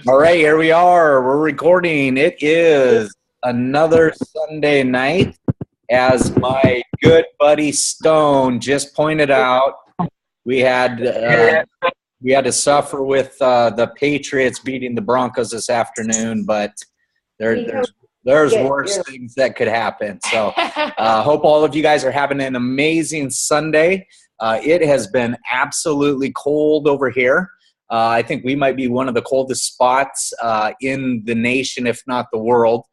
All right, here we are. We're recording. It is another Sunday night. As my good buddy Stone just pointed out, we had to suffer with the Patriots beating the Broncos this afternoon, but there's worse things that could happen. So hope all of you guys are having an amazing Sunday. It has been absolutely cold over here. I think we might be one of the coldest spots in the nation, if not the world.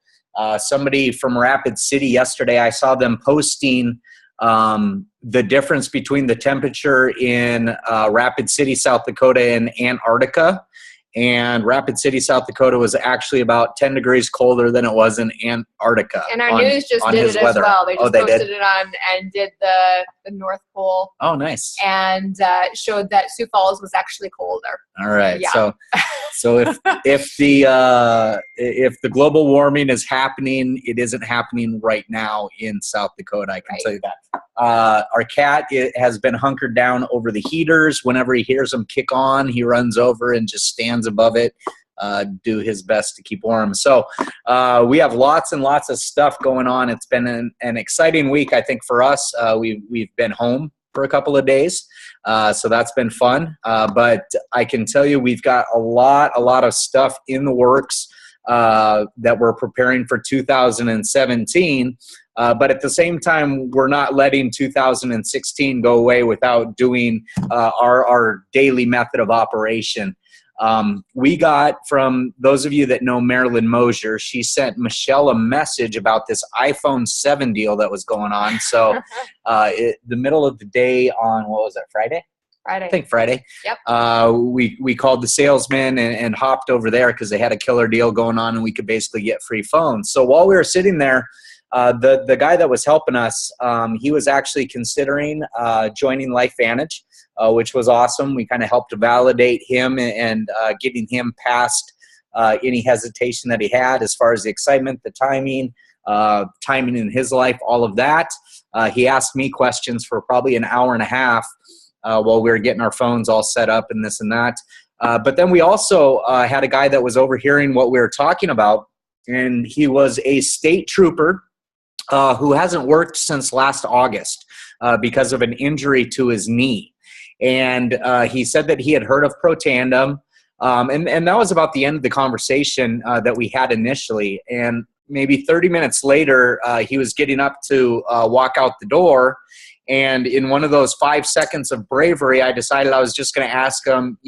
Somebody from Rapid City yesterday, I saw them posting the difference between the temperature in Rapid City, South Dakota, and Antarctica. And Rapid City, South Dakota was actually about 10 degrees colder than it was in Antarctica. And our news just did it as well. They just posted it on and did the North Pole. Oh, nice. And showed that Sioux Falls was actually colder. All right. Yeah. So if the global warming is happening, it isn't happening right now in South Dakota. I can tell you that. Our cat has been hunkered down over the heaters. Whenever he hears them kick on, he runs over and just stands above it, do his best to keep warm. So we have lots and lots of stuff going on. It's been an exciting week, I think, for us. We've been home for a couple of days, so that's been fun. But I can tell you we've got a lot of stuff in the works that we're preparing for 2017. But at the same time, we're not letting 2016 go away without doing our daily method of operation. We got, from those of you that know Marilyn Mosier, she sent Michelle a message about this iPhone 7 deal that was going on. So the middle of the day on, what was that, Friday? Friday. I think Friday. Yep. We called the salesman and hopped over there because they had a killer deal going on and we could basically get free phones. So while we were sitting there, the guy that was helping us, he was actually considering joining LifeVantage, which was awesome. We kind of helped to validate him and getting him past any hesitation that he had as far as the excitement, the timing in his life, all of that. He asked me questions for probably an hour and a half while we were getting our phones all set up and this and that. But then we also had a guy that was overhearing what we were talking about, and he was a state trooper who hasn't worked since last August because of an injury to his knee. And he said that he had heard of Protandim, and that was about the end of the conversation that we had initially. And maybe 30 minutes later, he was getting up to walk out the door. And in one of those 5 seconds of bravery, I decided I was just going to ask him,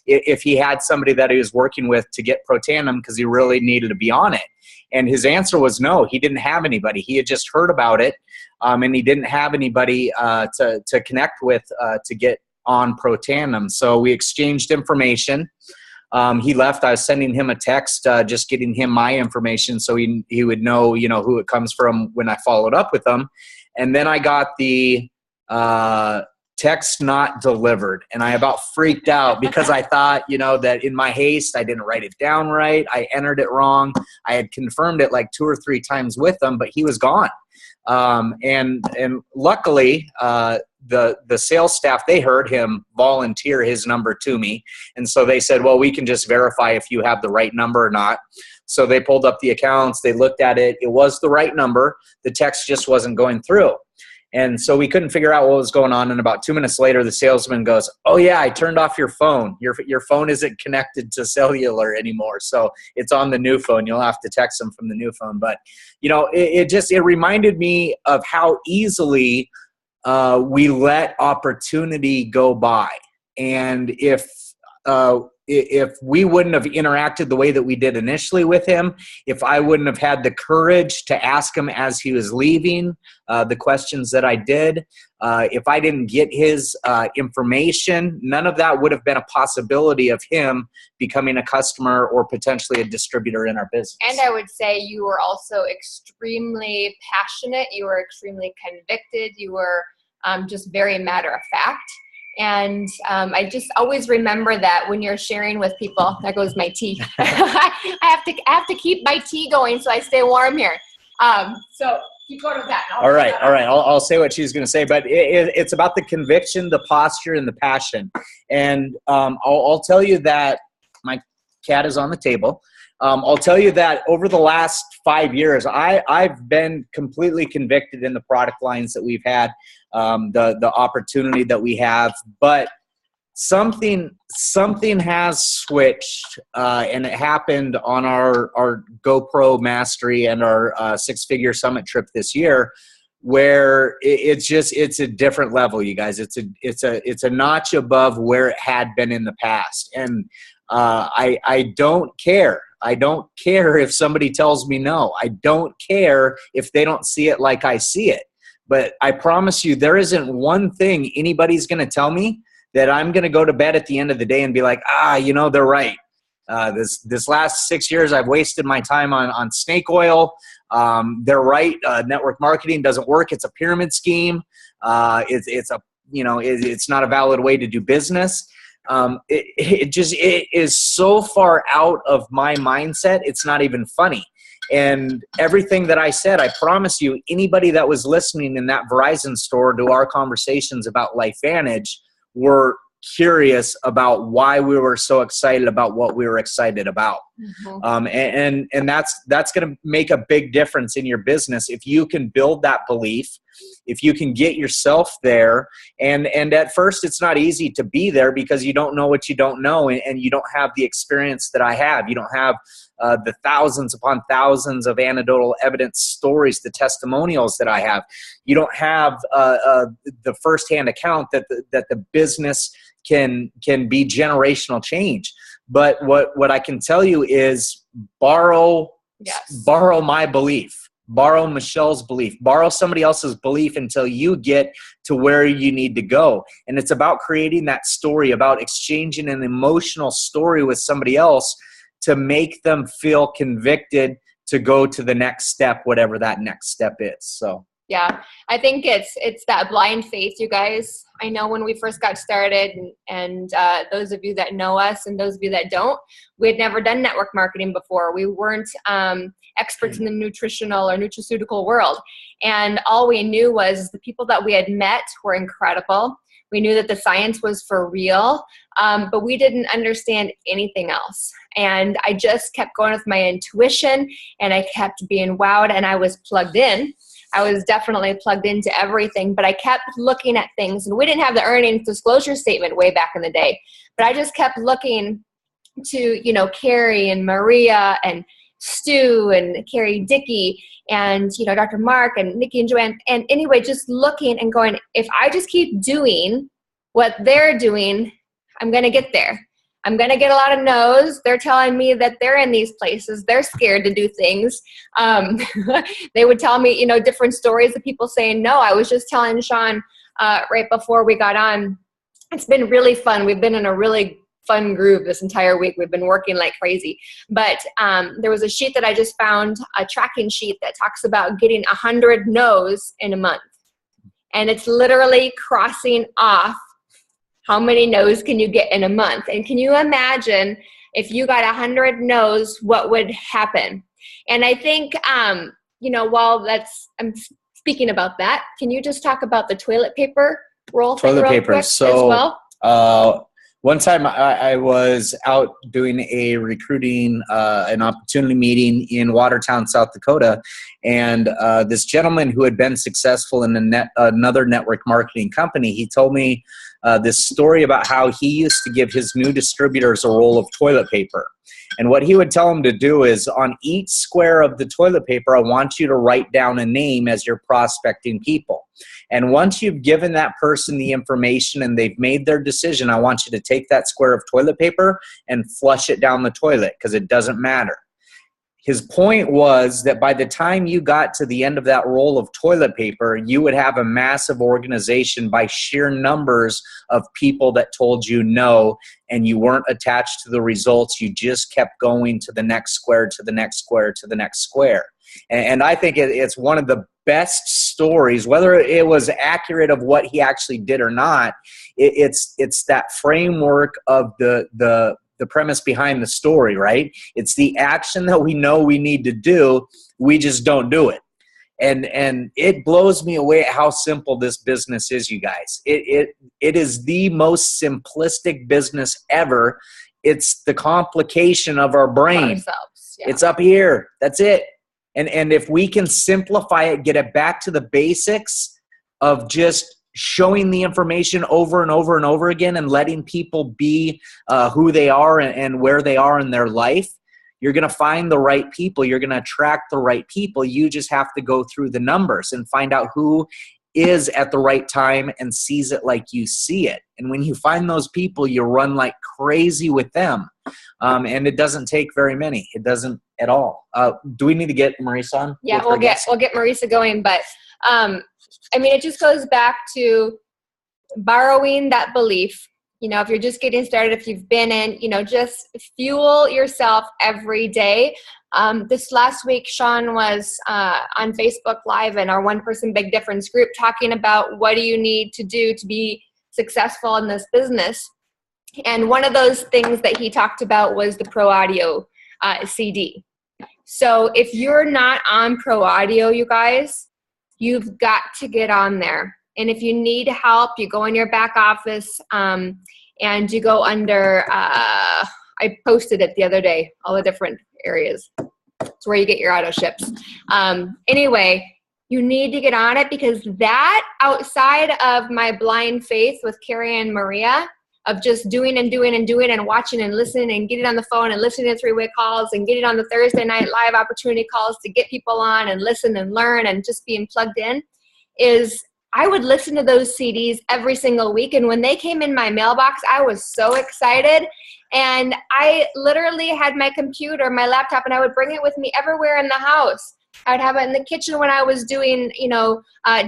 if he had somebody that he was working with to get Protandim because he really needed to be on it. And his answer was no, he didn't have anybody. He had just heard about it, and he didn't have anybody to connect with to get on Protandim. So we exchanged information. He left. I was sending him a text, just getting him my information so he would know, who it comes from when I followed up with him. And then I got the text not delivered, and I about freaked out because I thought, that in my haste, I didn't write it down right. I entered it wrong. I had confirmed it like 2 or 3 times with him, but he was gone. And luckily, the sales staff, they heard him volunteer his number to me. And so they said, well, we can just verify if you have the right number or not. So they pulled up the accounts. They looked at it. It was the right number. The text just wasn't going through. And so we couldn't figure out what was going on. And about 2 minutes later, the salesman goes, oh, yeah, I turned off your phone. Your phone isn't connected to cellular anymore. So it's on the new phone. You'll have to text them from the new phone. But, it reminded me of how easily we let opportunity go by. And if we wouldn't have interacted the way that we did initially with him, if I wouldn't have had the courage to ask him as he was leaving the questions that I did, if I didn't get his information, none of that would have been a possibility of him becoming a customer or potentially a distributor in our business. And I would say you were also extremely passionate. You were extremely convicted. You were just very matter of fact. And I just always remember that when you're sharing with people. There goes my tea. I have to keep my tea going so I stay warm here. So keep going with that. All right. I'll say what she's going to say, but it's about the conviction, the posture, and the passion. And I'll tell you that cat is on the table. I'll tell you that over the last 5 years, I've been completely convicted in the product lines that we've had, the opportunity that we have, but something has switched, and it happened on our GoPro Mastery and our 6-figure summit trip this year, where it's a different level, you guys. It's a notch above where it had been in the past, and I don't care. I don't care if somebody tells me no. I don't care if they don't see it like I see it. But I promise you, there isn't one thing anybody's going to tell me that I'm going to go to bed at the end of the day and be like, they're right. This last 6 years, I've wasted my time on snake oil. They're right. Network marketing doesn't work. It's a pyramid scheme. It's not a valid way to do business. It is so far out of my mindset, it's not even funny. And everything that I said, I promise you, anybody that was listening in that Verizon store to our conversations about LifeVantage were curious about why we were so excited about what we were excited about. And that's going to make a big difference in your business if you can build that belief, if you can get yourself there. And at first, it's not easy to be there because you don't know what you don't know, and you don't have the experience that I have. You don't have the thousands upon thousands of anecdotal evidence stories, the testimonials that I have. You don't have the firsthand account that the business can be generational change. But what I can tell you is borrow my belief, borrow Michelle's belief, borrow somebody else's belief until you get to where you need to go. And it's about creating that story, about exchanging an emotional story with somebody else to make them feel convicted to go to the next step, whatever that next step is. So yeah, I think it's that blind faith, you guys. I know when we first got started, and those of you that know us and those of you that don't, we had never done network marketing before. We weren't experts in the nutritional or nutraceutical world. And all we knew was the people that we had met were incredible. We knew that the science was for real, but we didn't understand anything else. And I just kept going with my intuition, and I kept being wowed, and I was plugged in. I was definitely plugged into everything, but I kept looking at things. And we didn't have the earnings disclosure statement way back in the day, but I just kept looking to, Carrie and Maria and Stu and Carrie Dickey and, Dr. Mark and Nikki and Joanne. And anyway, just looking and going, if I just keep doing what they're doing, I'm going to get there. I'm going to get a lot of no's. They're telling me that they're in these places. They're scared to do things. They would tell me, different stories of people saying no. I was just telling Shawn right before we got on, it's been really fun. We've been in a really fun groove this entire week. We've been working like crazy. But there was a sheet that I just found, a tracking sheet that talks about getting 100 no's in a month. And it's literally crossing off how many no's can you get in a month. And can you imagine if you got 100 no's, what would happen? And I think, while I'm speaking about that, can you just talk about the toilet paper roll thing real quick as well? One time I was out doing a recruiting, an opportunity meeting in Watertown, South Dakota, and this gentleman who had been successful in another network marketing company, he told me this story about how he used to give his new distributors a roll of toilet paper. And what he would tell them to do is, on each square of the toilet paper, I want you to write down a name as you're prospecting people. And once you've given that person the information and they've made their decision, I want you to take that square of toilet paper and flush it down the toilet, because it doesn't matter. His point was that by the time you got to the end of that roll of toilet paper, you would have a massive organization by sheer numbers of people that told you no, and you weren't attached to the results. You just kept going to the next square, to the next square, to the next square. And I think it's one of the best stories, whether it was accurate of what he actually did or not. It's that framework of the premise behind the story, right? It's the action that we know we need to do. We just don't do it. And it blows me away at how simple this business is, you guys. It is the most simplistic business ever It's the complication of our brain. Ourselves, yeah. It's up here. That's it. And if we can simplify it, get it back to the basics of just showing the information over and over and over again and letting people be who they are and where they are in their life, you're going to find the right people. You're going to attract the right people. You just have to go through the numbers and find out who is at the right time and sees it like you see it. And when you find those people, you run like crazy with them. And it doesn't take very many. It doesn't at all. Do we need to get Marisa on? Yeah, we'll get Marisa going. But I mean, it just goes back to borrowing that belief. You know, if you're just getting started, if you've been in, you know, just fuel yourself every day. This last week, Shawn was on Facebook Live in our One Person Big Difference group talking about what do you need to do to be successful in this business. And one of those things that he talked about was the Pro Audio CD. So if you're not on Pro Audio, you guys, you've got to get on there. And if you need help, you go in your back office and you go under, I posted it the other day, all the different areas. It's where you get your auto ships. Anyway, you need to get on it, because that, outside of my blind faith with Carrie and Maria, of just doing and doing and doing and watching and listening and getting on the phone and listening to three-way calls and getting on the Thursday night live opportunity calls to get people on and listen and learn and just being plugged in, is I would listen to those CDs every single week. And when they came in my mailbox, I was so excited. And I literally had my computer, my laptop, and I would bring it with me everywhere in the house. I would have it in the kitchen when I was doing, you know,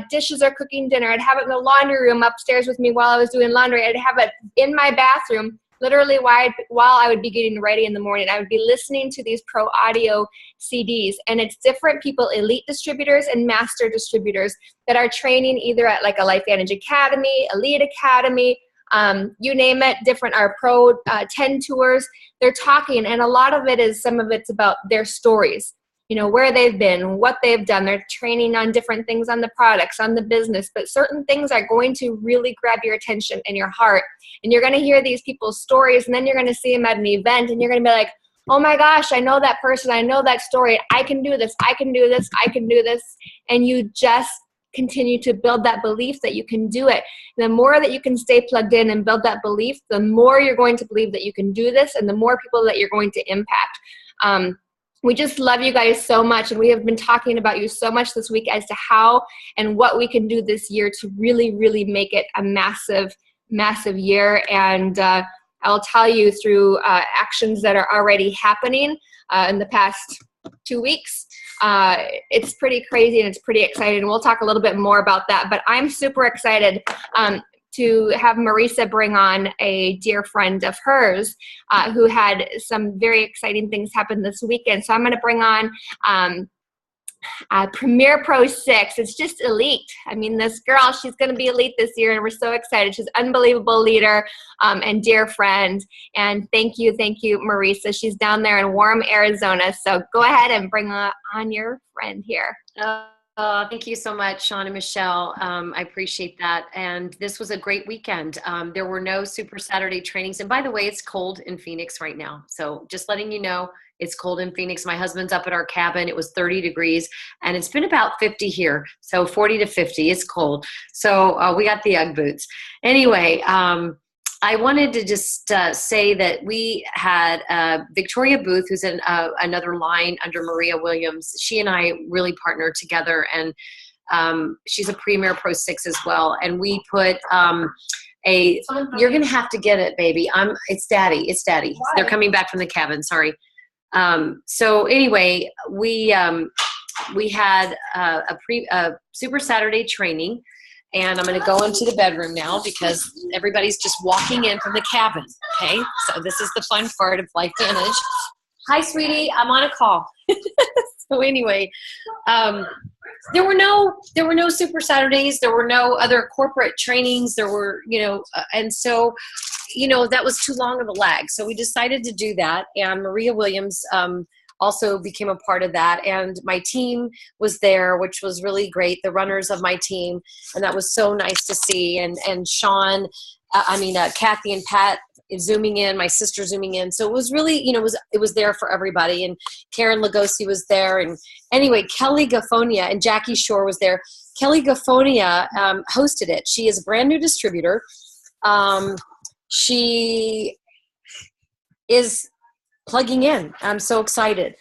dishes or cooking dinner. I'd have it in the laundry room upstairs with me while I was doing laundry. I'd have it in my bathroom, literally while I would be getting ready in the morning. I would be listening to these Pro Audio CDs, and it's different people, elite distributors and master distributors, that are training either at like a Life Advantage Academy, Elite Academy, you name it, different, our Pro 10 tours. They're talking, and a lot of it is, some of it's about their stories. You know, where they've been, what they've done. They're training on different things, on the products, on the business, but certain things are going to really grab your attention and your heart. And you're going to hear these people's stories, and then you're going to see them at an event, and you're going to be like, oh my gosh, I know that person. I know that story. I can do this. I can do this. I can do this. And you just continue to build that belief that you can do it. And the more that you can stay plugged in and build that belief, the more you're going to believe that you can do this, and the more people that you're going to impact. We just love you guys so much, and we have been talking about you so much this week as to how and what we can do this year to really, really make it a massive, massive year. And I'll tell you, through actions that are already happening in the past 2 weeks, it's pretty crazy and it's pretty exciting. And we'll talk a little bit more about that. But I'm super excited to have Marisa bring on a dear friend of hers who had some very exciting things happen this weekend. So I'm going to bring on Premier Pro 6. It's just elite. I mean, this girl, she's going to be elite this year, and we're so excited. She's an unbelievable leader and dear friend. And thank you, Marisa. She's down there in warm Arizona. So go ahead and bring on your friend here. Thank you so much, Shawn and Michelle. I appreciate that. And this was a great weekend. There were no Super Saturday trainings. And by the way, it's cold in Phoenix right now. So just letting you know, it's cold in Phoenix. My husband's up at our cabin. It was 30 degrees, and it's been about 50 here. So 40 to 50, it's cold. So we got the Ugg boots. Anyway, I wanted to just say that we had Victoria Booth, who's in another line under Maria Williams. She and I really partnered together, and she's a Premier Pro 6 as well. And we put you're going to have to get it, baby. It's daddy. Why? They're coming back from the cabin. Sorry. So anyway, we had a Super Saturday training. And I'm going to go into the bedroom now because everybody's just walking in from the cabin. Okay, so this is the fun part of Life Advantage. Hi, sweetie, I'm on a call. So anyway, there were no Super Saturdays. There were no other corporate trainings. There were, and so, that was too long of a lag. So we decided to do that. And Maria Williams also became a part of that, and my team was there, which was really great, the runners of my team, and that was so nice to see. And Shawn, Kathy and Pat zooming in, my sister zooming in. So it was really, it was there for everybody. And Karen Lugosi was there. And anyway, Kelly Gafonia and Jackie Shore was there. Kelly Gafonia hosted it. She is a brand new distributor. She is plugging in. I'm so excited.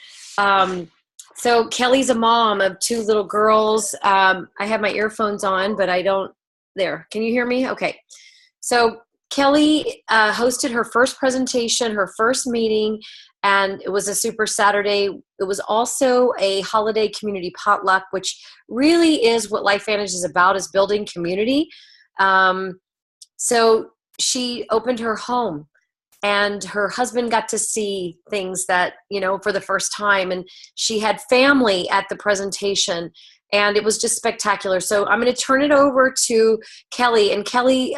So Kelly's a mom of 2 little girls. I have my earphones on, but I don't. There. Can you hear me? Okay. So Kelly hosted her first presentation, her first meeting, and it was a Super Saturday. It was also a holiday community potluck, which really is what LifeVantage is about, is building community. So she opened her home, and her husband got to see things that, for the first time. And she had family at the presentation, and it was just spectacular. So I'm going to turn it over to Kelly. And Kelly,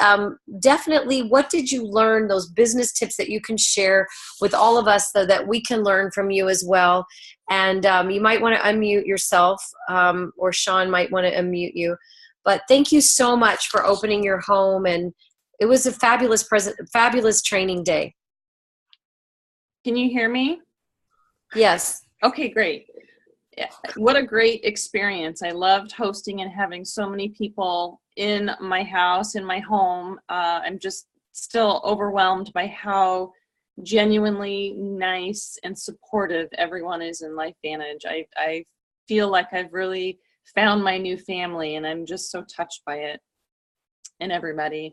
definitely, what did you learn, those business tips that you can share with all of us so that we can learn from you as well? And you might want to unmute yourself, or Shawn might want to unmute you. But thank you so much for opening your home. And it was a fabulous training day. Can you hear me? Yes. Okay, great. What a great experience. I loved hosting and having so many people in my house, in my home. I'm just still overwhelmed by how genuinely nice and supportive everyone is in LifeVantage. I feel like I've really found my new family, and I'm just so touched by it and everybody.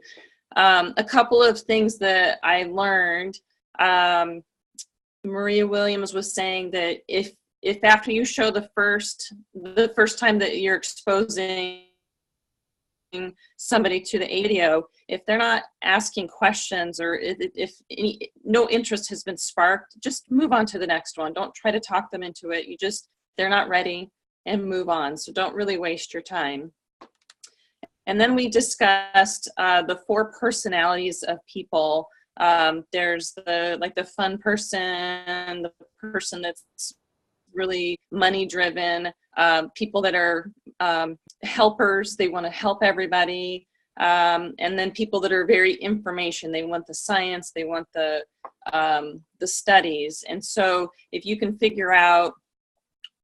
A couple of things that I learned. Maria Williams was saying that if after you show the first time that you're exposing somebody to the video, if they're not asking questions, or if no interest has been sparked, just move on to the next one. Don't try to talk them into it. They're not ready, and move on. So don't really waste your time. And then we discussed the 4 personalities of people. There's the fun person, the person that's really money driven, people that are helpers, they want to help everybody, and then people that are very information, they want the science, they want the studies. And so if you can figure out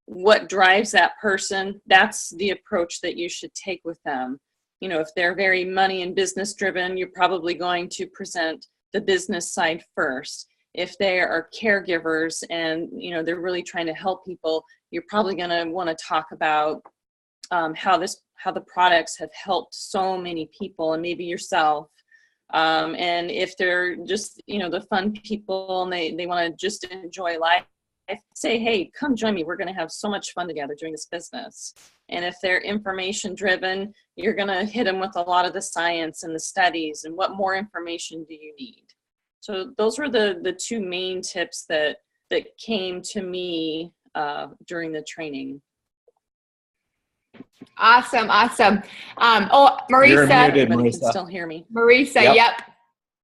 what drives that person, that's the approach that you should take with them. If they're very money and business driven, you're probably going to present the business side first. If they are caregivers and they're really trying to help people, you're probably going to want to talk about how the products have helped so many people, and maybe yourself. And if they're just the fun people and they want to just enjoy life, say, hey, come join me. We're going to have so much fun together doing this business. And if they're information driven, you're going to hit them with a lot of the science and the studies and what more information do you need. So those were the 2 main tips that came to me during the training. Awesome. Marisa. You're muted, Everybody Marisa. can still hear me. Marisa, yep.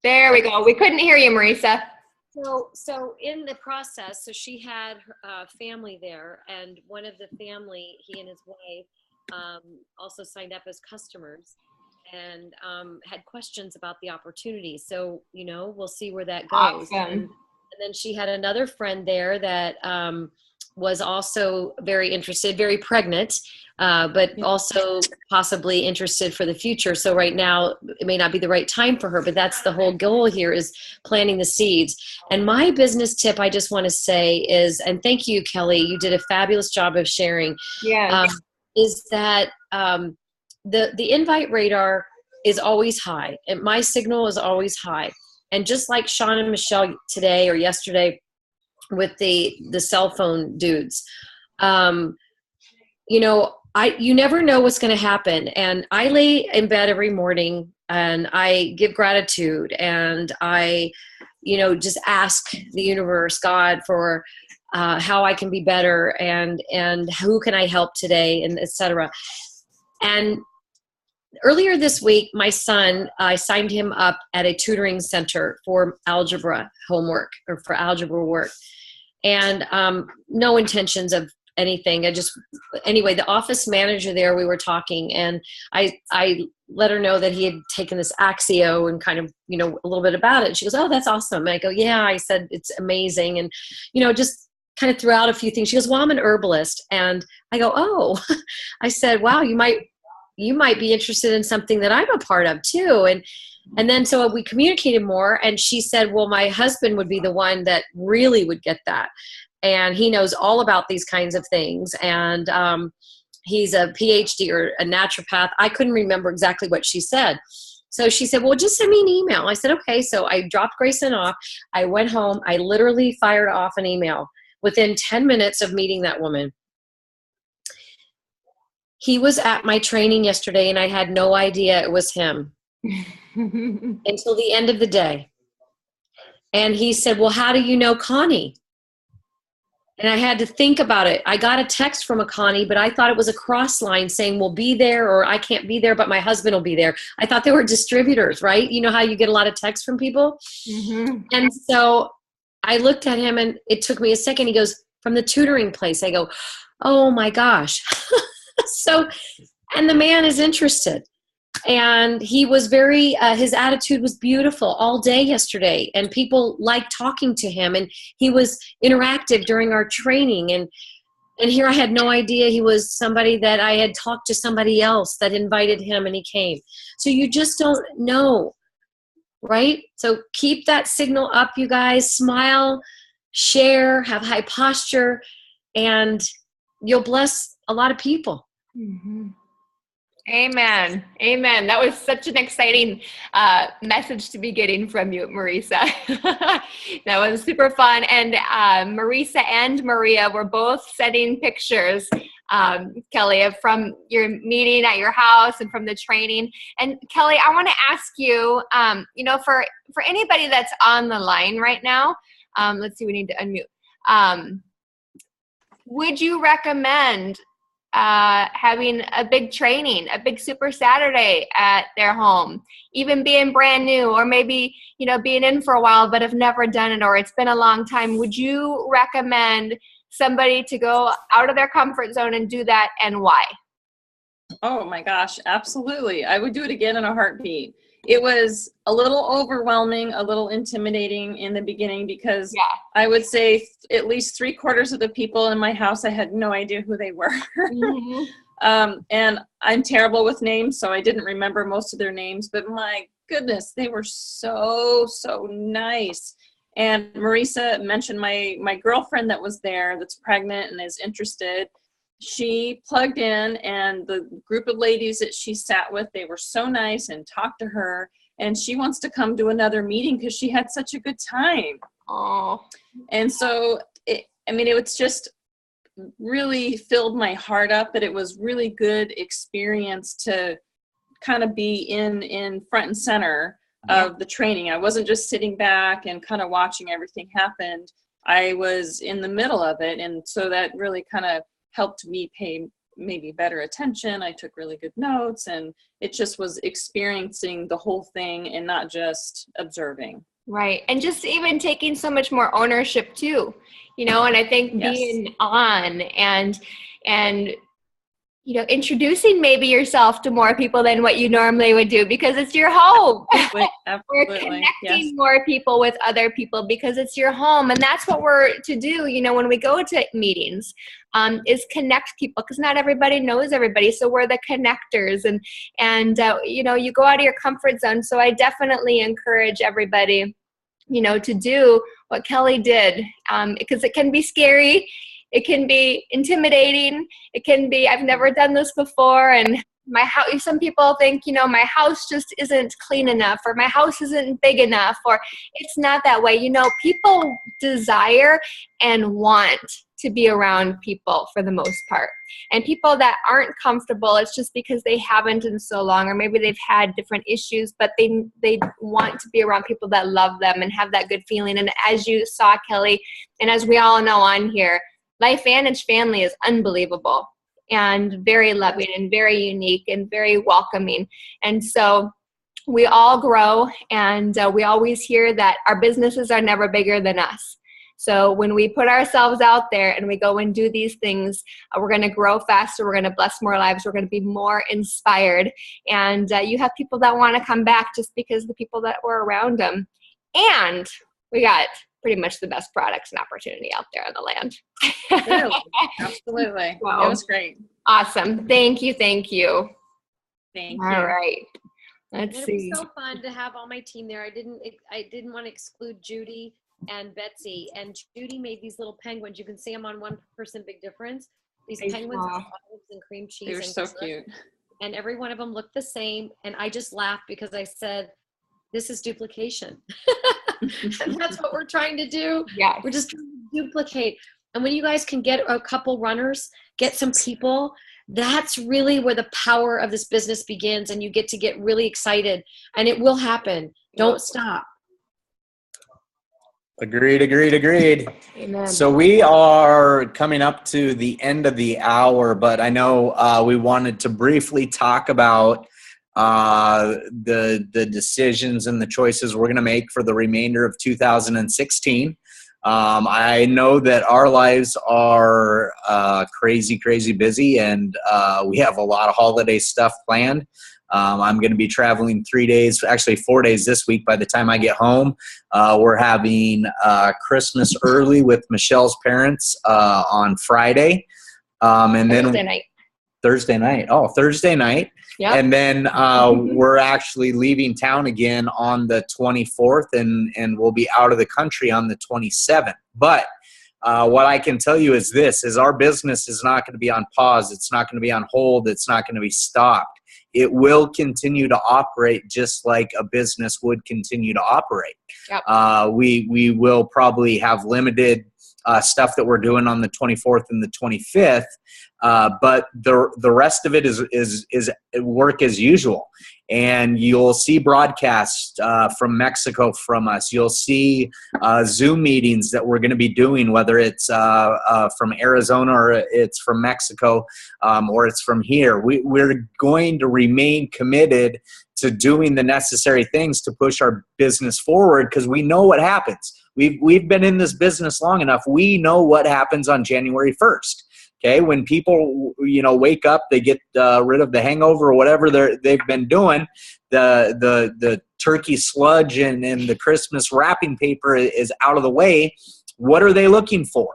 There we go. We couldn't hear you, Marisa. So in the process, so she had her family there, and one of the family, he and his wife, also signed up as customers, and had questions about the opportunity. So, we'll see where that goes. Awesome. And then she had another friend there that was also very interested, very pregnant, but also possibly interested for the future. So right now it may not be the right time for her, but that's the whole goal here, is planting the seeds. And my business tip, I just want to say is, and thank you, Kelly, you did a fabulous job of sharing, is that the invite radar is always high, and my signal is always high. And just like Shawn and Michelle today or yesterday with the cell phone dudes, you never know what's going to happen. And I lay in bed every morning and I give gratitude, and I, just ask the universe, God, for how I can be better, and who can I help today, and etc. And earlier this week, my son, I signed him up at a tutoring center for algebra homework, or for algebra work. And no intentions of anything. Anyway, the office manager there, we were talking, and I let her know that he had taken this Axio and kind of, a little bit about it. And she goes, "Oh, that's awesome." And I go, "Yeah," I said, "It's amazing." And, just kind of threw out a few things. She goes, "Well, I'm an herbalist." And I go, "Oh," I said, "Wow, you might be interested in something that I'm a part of too." And then so we communicated more, and she said, "Well, my husband would be the one that really would get that. And he knows all about these kinds of things. And he's a PhD or a naturopath." I couldn't remember exactly what she said. So she said, "Well, just send me an email." I said, "Okay." So I dropped Grayson off. I went home. I literally fired off an email within 10 minutes of meeting that woman. He was at my training yesterday, and I had no idea it was him until the end of the day. And he said, "Well, how do you know Connie?" And I had to think about it. I got a text from a Connie, but I thought it was a cross line saying, "We'll be there," or "I can't be there, but my husband will be there." I thought they were distributors, right? You know how you get a lot of texts from people? Mm-hmm. And so I looked at him, and it took me a second. He goes, "From the tutoring place." I go, "Oh my gosh." So, and the man is interested. And he was his attitude was beautiful all day yesterday, and people liked talking to him, and he was interactive during our training. And here I had no idea he was somebody that I had talked to somebody else that invited him, and he came. So you just don't know, right? So keep that signal up, you guys. Smile, share, have high posture, and you'll bless a lot of people. Mm-hmm. Amen. Amen. That was such an exciting message to be getting from you, Marisa. That was super fun. And Marisa and Maria were both sending pictures, Kelly, from your meeting at your house and from the training. And Kelly, I want to ask you, for anybody that's on the line right now, let's see, we need to unmute. Would you recommend having a big training, a big Super Saturday at their home, even being brand new, or maybe, being in for a while but have never done it, or it's been a long time? Would you recommend somebody to go out of their comfort zone and do that, and why? Oh my gosh, absolutely. I would do it again in a heartbeat. It was a little overwhelming, a little intimidating in the beginning, because I would say at least 3/4 of the people in my house, I had no idea who they were. Mm-hmm. And I'm terrible with names, so I didn't remember most of their names, but my goodness, they were so, so nice. And Marisa mentioned my girlfriend that was there, that's pregnant and is interested. She plugged in, and the group of ladies that she sat with, they were so nice and talked to her, and she wants to come to another meeting because she had such a good time. Oh, and so it was just really filled my heart up, but it was really good experience to kind of be in front and center of the training. I wasn't just sitting back and kind of watching everything happen. I was in the middle of it, and so that really kind of helped me pay maybe better attention. I took really good notes, and it just was experiencing the whole thing and not just observing. Right. And just even taking so much more ownership too, and I think being on and introducing maybe yourself to more people than what you normally would do, because it's your home. Absolutely. We're connecting more people with other people because it's your home. And that's what we're to do, when we go to meetings, is connect people, because not everybody knows everybody. So we're the connectors, and you go out of your comfort zone. So I definitely encourage everybody, to do what Kelly did, because it can be scary. It can be intimidating. It can be, I've never done this before, and my house, some people think, my house just isn't clean enough, or my house isn't big enough, or it's not that way. People desire and want to be around people for the most part. And people that aren't comfortable, it's just because they haven't in so long, or maybe they've had different issues, but they want to be around people that love them and have that good feeling. And as you saw, Kelly, and as we all know on here, LifeVantage family is unbelievable and very loving and very unique and very welcoming. And so we all grow, and we always hear that our businesses are never bigger than us. So when we put ourselves out there and we go and do these things, we're going to grow faster. We're going to bless more lives. We're going to be more inspired. And you have people that want to come back just because of the people that were around them. And we got pretty much the best products and opportunity out there on the land. Really? Absolutely. Wow. It was great. Awesome. Thank you. Thank you. All right. Let's And see. it was so fun to have all my team there. I didn't want to exclude Judy and Betsy. And Judy made these little penguins. You can see them on 1% Big Difference. These penguins with olives and cream cheese. They were so cute. And every one of them looked the same. And I just laughed because I said, this is duplication. And that's what we're trying to do. Yeah. We're just trying to duplicate. And when you guys can get a couple runners, get some people, that's really where the power of this business begins. And you get to get really excited, and it will happen. Don't stop. Agreed. Amen. So we are coming up to the end of the hour, but I know we wanted to briefly talk about the decisions and the choices we're going to make for the remainder of 2016. I know that our lives are crazy busy, and we have a lot of holiday stuff planned. I'm going to be traveling 3 days, actually 4 days this week by the time I get home. We're having Christmas early with Michelle's parents on Friday. And then Thursday night. Oh, Thursday night. Yep. And then we're actually leaving town again on the 24th, and we'll be out of the country on the 27th. But what I can tell you is this, is our business is not going to be on pause. It's not going to be on hold. It's not going to be stopped. It will continue to operate just like a business would continue to operate. Yep. We will probably have limited stuff that we're doing on the 24th and the 25th. But the rest of it is work as usual. And you'll see broadcasts from Mexico from us. You'll see Zoom meetings that we're going to be doing, whether it's from Arizona or it's from Mexico or it's from here. We're going to remain committed to doing the necessary things to push our business forward, because we know what happens. We've been in this business long enough. We know what happens on January 1st. Okay, when people wake up, they get rid of the hangover or whatever they've been doing. The turkey sludge and the Christmas wrapping paper is out of the way. What are they looking for?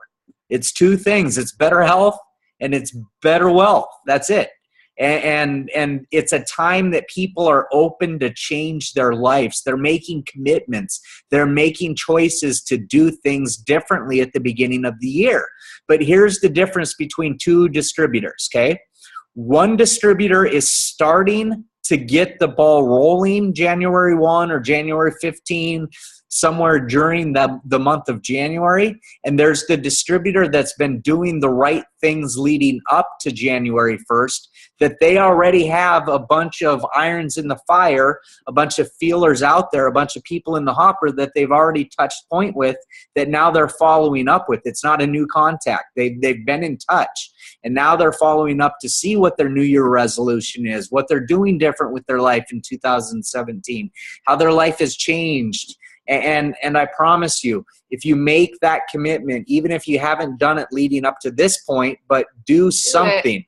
It's two things. It's better health and it's better wealth. That's it. And it's a time that people are open to change their lives. They're making commitments. They're making choices to do things differently at the beginning of the year. But here's the difference between two distributors, okay? One distributor is starting to get the ball rolling January 1 or January 15, somewhere during the month of January. And there's the distributor that's been doing the right things leading up to January 1st, that they already have a bunch of irons in the fire, a bunch of feelers out there, a bunch of people in the hopper that they've already touched point with, that now they're following up with. It's not a new contact. They've been in touch. And now they're following up to see what their New Year resolution is, what they're doing different with their life in 2017, how their life has changed. And I promise you, if you make that commitment, even if you haven't done it leading up to this point, but do something.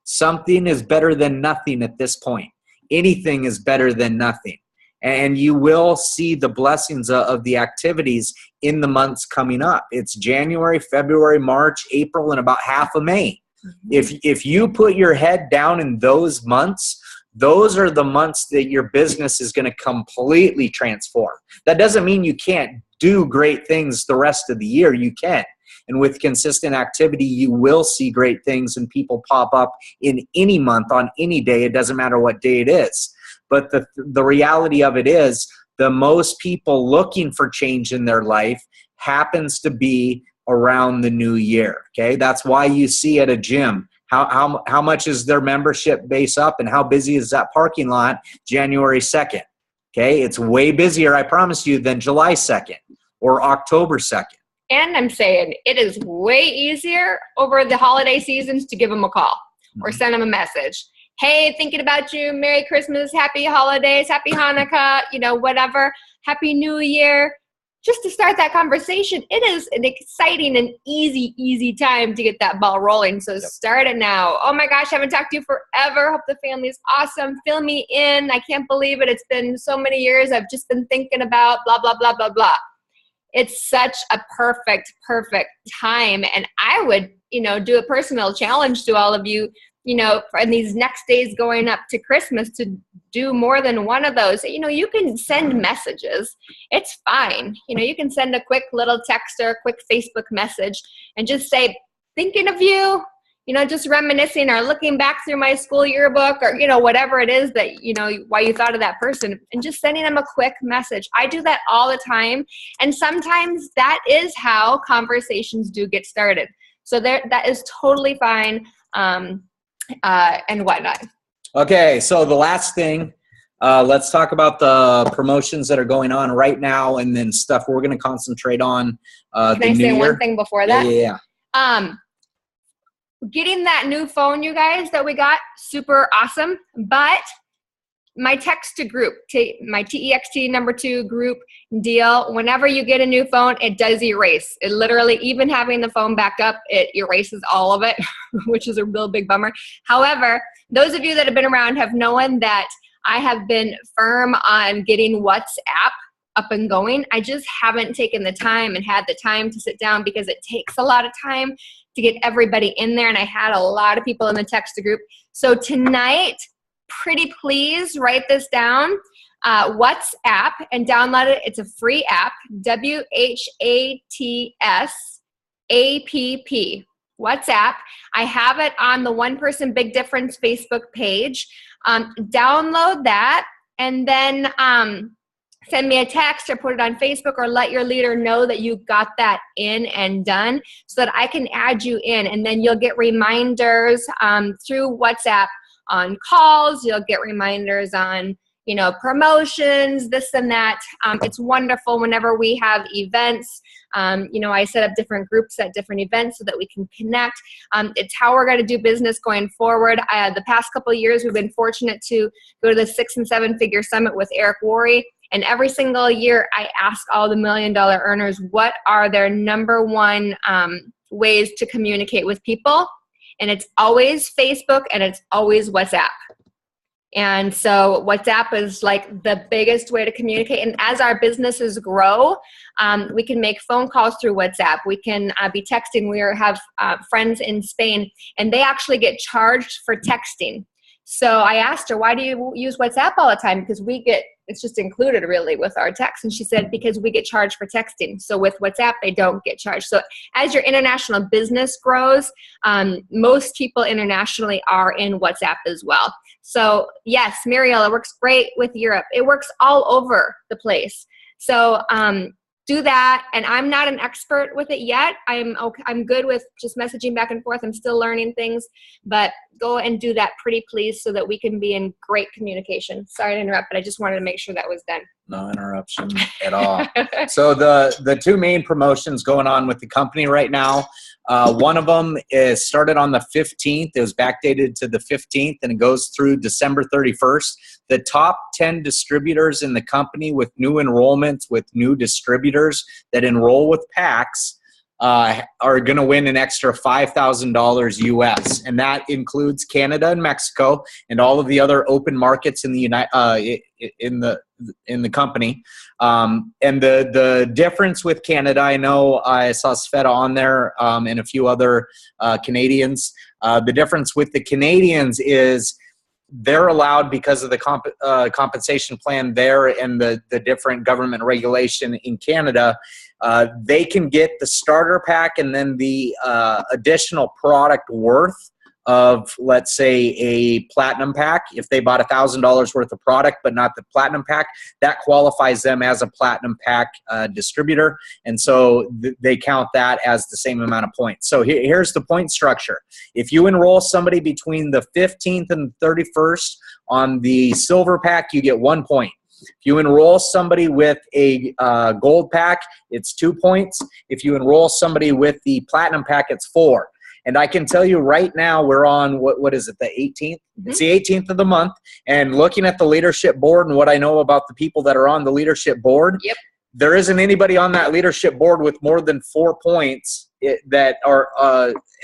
Something is better than nothing at this point. Anything is better than nothing. And you will see the blessings of the activities in the months coming up. It's January, February, March, April, and about half of May. Mm-hmm. If you put your head down in those months, those are the months that your business is going to completely transform. That doesn't mean you can't do great things the rest of the year. You can. And with consistent activity, you will see great things and people pop up in any month, on any day. It doesn't matter what day it is. But the reality of it is, the most people looking for change in their life happens to be around the new year. Okay, that's why you see at a gym, how much is their membership base up and how busy is that parking lot January 2nd? Okay, it's way busier, I promise you, than July 2nd or October 2nd. And I'm saying it is way easier over the holiday seasons to give them a call or send them a message. Hey, thinking about you. Merry Christmas, happy holidays, happy Hanukkah, whatever. Happy New Year. just to start that conversation, it is an exciting and easy time to get that ball rolling. So start it now. Oh my gosh, I haven't talked to you forever. Hope the family's awesome. Fill me in. I can't believe it. It's been so many years. I've just been thinking about blah, blah, blah, blah, blah. It's such a perfect time. And I would, do a personal challenge to all of you, in these next days going up to Christmas to do more than one of those. You can send messages. It's fine. You can send a quick little text or a quick Facebook message and just say, thinking of you, just reminiscing or looking back through my school yearbook or, whatever it is that, why you thought of that person, and just sending them a quick message. I do that all the time. And sometimes that is how conversations do get started. So that is totally fine. And whatnot. Okay, so the last thing, let's talk about the promotions that are going on right now, and then stuff we're going to concentrate on. Can I say one thing before that? Yeah. Getting that new phone, you guys, that we got, super awesome. But my text to group, my TEXT #2 group deal, whenever you get a new phone, it does erase. It literally, even having the phone back up, it erases all of it, which is a real big bummer. However, those of you that have been around have known that I have been firm on getting WhatsApp up and going. I just haven't taken the time and had the time to sit down because it takes a lot of time to get everybody in there. And I had a lot of people in the text group. So tonight, pretty please write this down, WhatsApp, and download it. It's a free app, WHATSAPP, WhatsApp. I have it on the One Person Big Difference Facebook page. Download that and then send me a text or put it on Facebook or let your leader know that you got that in and done so that I can add you in. And then you'll get reminders through WhatsApp on calls. You'll get reminders on, promotions, this and that. It's wonderful whenever we have events. I set up different groups at different events so that we can connect. It's how we're going to do business going forward. The past couple of years, we've been fortunate to go to the 6- and 7-figure summit with Eric Worre. And every single year, I ask all the $1 million earners, what are their number one ways to communicate with people? And it's always Facebook and it's always WhatsApp. And so WhatsApp is like the biggest way to communicate. And as our businesses grow, we can make phone calls through WhatsApp. We can be texting. We have friends in Spain, and they actually get charged for texting. So I asked her, why do you use WhatsApp all the time? Because it's just included really with our text. And she said, because we get charged for texting. So with WhatsApp, they don't get charged. So as your international business grows, most people internationally are in WhatsApp as well. So yes, Mariella, it works great with Europe. It works all over the place. So do that. And I'm not an expert with it yet. I'm good with just messaging back and forth. I'm still learning things, but go and do that pretty please so that we can be in great communication. Sorry to interrupt, but I just wanted to make sure that was done. No interruption at all. So the two main promotions going on with the company right now, one of them is started on the 15th. It was backdated to the 15th, and it goes through December 31st. The top 10 distributors in the company with new enrollments, with new distributors that enroll with PAX, are going to win an extra $5,000 US, and that includes Canada and Mexico and all of the other open markets in the in the company. And the difference with Canada, I know I saw Sveta on there and a few other Canadians. The difference with the Canadians is they're allowed, because of the compensation plan there and the different government regulation in Canada, they can get the starter pack and then the additional product worth of, let's say, a platinum pack. If they bought $1,000 worth of product but not the platinum pack, that qualifies them as a platinum pack distributor, and so they count that as the same amount of points. So here's the point structure. If you enroll somebody between the 15th and 31st on the silver pack, you get 1 point. If you enroll somebody with a gold pack, it's 2 points. If you enroll somebody with the platinum pack, it's 4. And I can tell you right now, we're on, what is it, the 18th? Mm-hmm. It's the 18th of the month. And looking at the leadership board and what I know about the people that are on the leadership board, yep, there isn't anybody on that leadership board with more than 4 points that are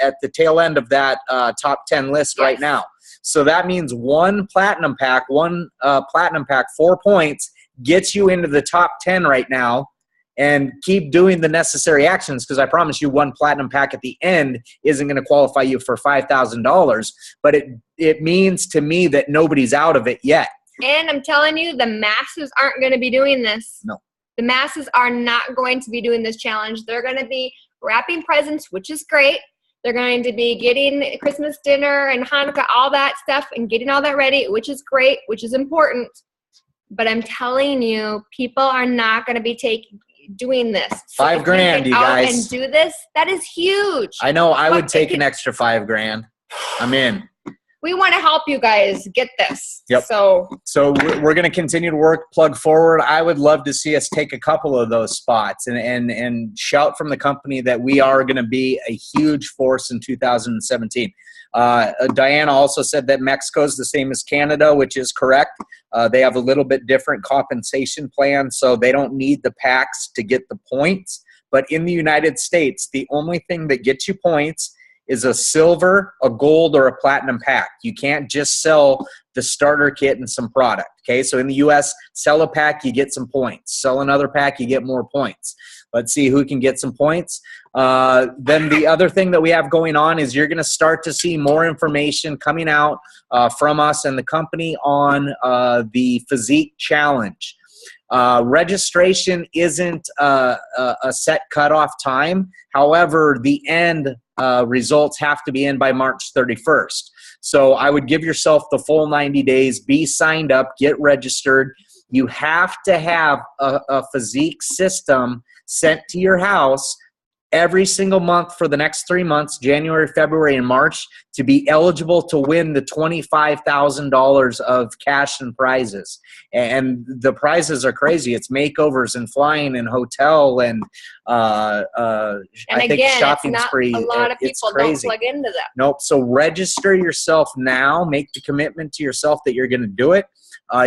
at the tail end of that top 10 list right now. So that means one platinum pack, 4 points, gets you into the top 10 right now. And keep doing the necessary actions, because I promise you one platinum pack at the end isn't going to qualify you for $5,000. But it means to me that nobody's out of it yet. And I'm telling you, the masses aren't going to be doing this. No. The masses are not going to be doing this challenge. They're going to be wrapping presents, which is great. They're going to be getting Christmas dinner and Hanukkah, all that stuff, and getting all that ready, which is great, which is important. But I'm telling you, people are not going to be doing this. So $5,000, you guys. And do this. That is huge. I know. I would take an extra $5,000. I'm in. We want to help you guys get this. Yep. So we're going to continue to work, plug forward. I would love to see us take a couple of those spots and shout from the company that we are going to be a huge force in 2017. Diana also said that Mexico is the same as Canada, which is correct. They have a little bit different compensation plan, so they don't need the packs to get the points. But in the United States, the only thing that gets you points is a silver, a gold, or a platinum pack. You can't just sell the starter kit and some product, okay? So in the U.S., sell a pack, you get some points. Sell another pack, you get more points. Let's see who can get some points. Then the other thing that we have going on is you're going to start to see more information coming out from us and the company on the Physique Challenge. Registration isn't a set cutoff time. However, the end results have to be in by March 31st. So I would give yourself the full 90 days, be signed up, get registered. You have to have a physique system sent to your house every single month for the next 3 months, January, February, and March, to be eligible to win the $25,000 of cash and prizes. And the prizes are crazy. It's makeovers and flying and hotel and I think shopping spree. A lot of people don't plug into that. Nope. So register yourself now. Make the commitment to yourself that you're going to do it.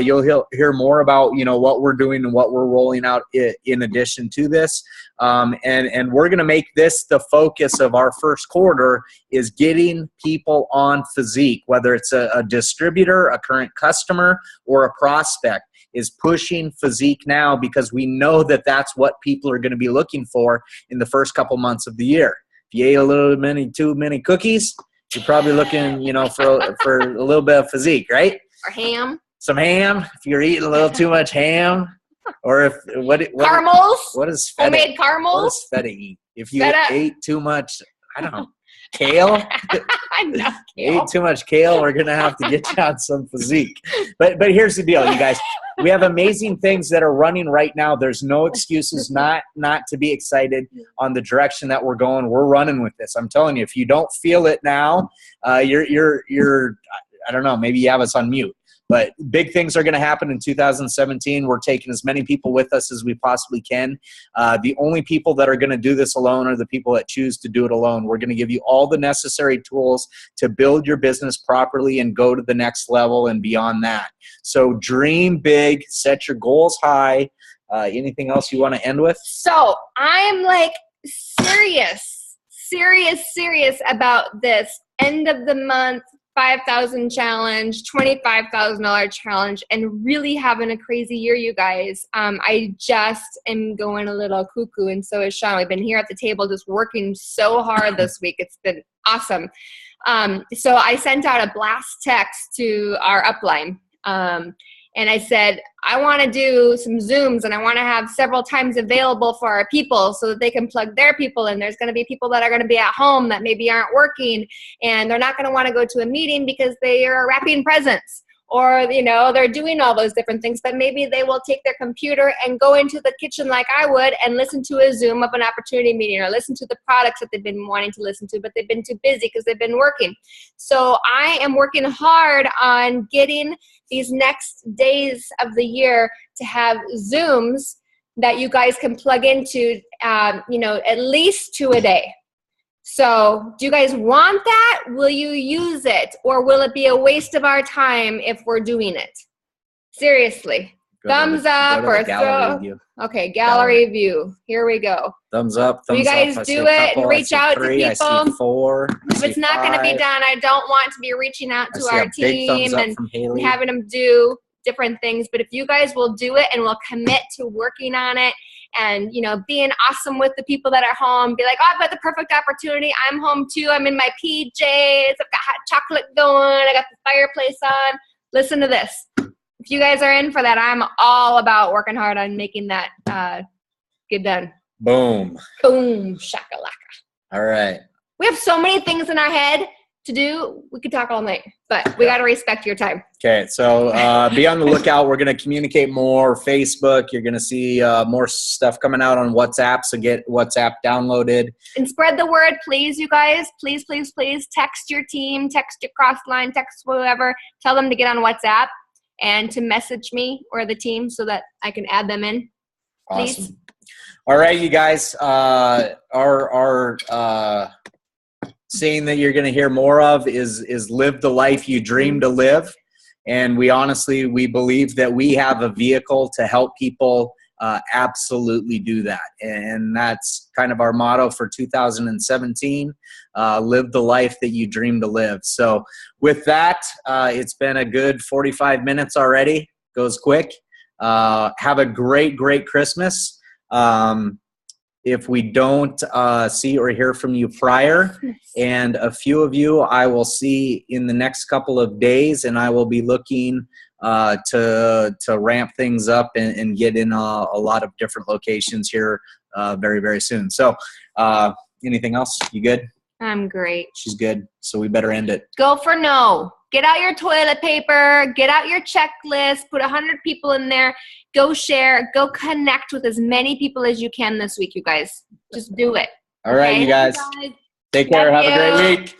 You'll hear more about, what we're doing and what we're rolling out in addition to this. And we're going to make this the focus of our first quarter, is getting people on Physique, whether it's a distributor, a current customer, or a prospect, is pushing Physique now, because we know that that's what people are going to be looking for in the first couple months of the year. If you ate too many cookies, you're probably looking, for a little bit of Physique, right? Or ham. Some ham, if you're eating a little too much ham, or caramels. What is feta? Homemade caramels. What does feta eat? If you ate too much, I don't know, kale. Ate too much kale, we're gonna have to get you on some Physique. But here's the deal, you guys. We have amazing things that are running right now. There's no excuses not to be excited on the direction that we're going. We're running with this. I'm telling you, if you don't feel it now, you're I don't know, maybe you have us on mute. But big things are going to happen in 2017. We're taking as many people with us as we possibly can. The only people that are going to do this alone are the people that choose to do it alone. We're going to give you all the necessary tools to build your business properly and go to the next level and beyond that. So dream big, set your goals high. Anything else you want to end with? So I'm like serious about this end of the month $5,000 challenge, $25,000 challenge, and really having a crazy year, you guys. I just am going a little cuckoo, and so is Shawn. We've been here at the table just working so hard this week. It's been awesome. So I sent out a blast text to our upline, and I said, I want to do some Zooms, and I want to have several times available for our people so that they can plug their people in. There's going to be people that are going to be at home that maybe aren't working, and they're not going to want to go to a meeting because they are wrapping presents, or, they're doing all those different things, but maybe they will take their computer and go into the kitchen like I would and listen to a Zoom of an opportunity meeting, or listen to the products that they've been wanting to listen to, but they've been too busy because they've been working. So I am working hard on getting these next days of the year to have Zooms that you guys can plug into, at least 2 a day. So do you guys want that? Will you use it? Or will it be a waste of our time if we're doing it? Seriously. Thumbs up go to the or gallery throw. view. Okay, gallery view. Here we go. Thumbs up, You thumbs guys up. I see do a it couple, and I reach see out to 3, I people. see 4. If it's not going to be 5. done, I don't want to be reaching out I to see our a big thumbs team up and from Haley. having them do different things. But if you guys will do it and will commit to working on it and, you know, being awesome with the people that are home, be like, oh, I've got the perfect opportunity. I'm home too. I'm in my PJs. I've got hot chocolate going. I got the fireplace on. Listen to this. If you guys are in for that, I'm all about working hard on making that get done. Boom. Boom. Shakalaka. All right. We have so many things in our head to do. We could talk all night, but we got to respect your time. Okay, so be on the lookout. We're going to communicate more. Facebook, you're going to see more stuff coming out on WhatsApp, so get WhatsApp downloaded. And spread the word, please, you guys. Please, please, please text your team, text your cross line, text whoever. Tell them to get on WhatsApp and to message me or the team so that I can add them in. Please. Awesome. All right, you guys. Our saying that you're going to hear more of is live the life you dream to live. And we believe that we have a vehicle to help people absolutely do that. And that's kind of our motto for 2017, live the life that you dream to live. So with that, it's been a good 45 minutes already. Goes quick. Have a great, great Christmas. If we don't see or hear from you prior, and a few of you I will see in the next couple of days, and I will be looking to ramp things up and get in a lot of different locations here very, very soon. So anything else? You good? I'm great. She's good. So we better end it. Go for no. Get out your toilet paper. Get out your checklist. Put 100 people in there. Go share. Go connect with as many people as you can this week, you guys. Just do it. All right, Okay? you guys. Take care. Love Have a great you. week.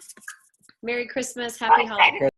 Merry Christmas. Happy holidays.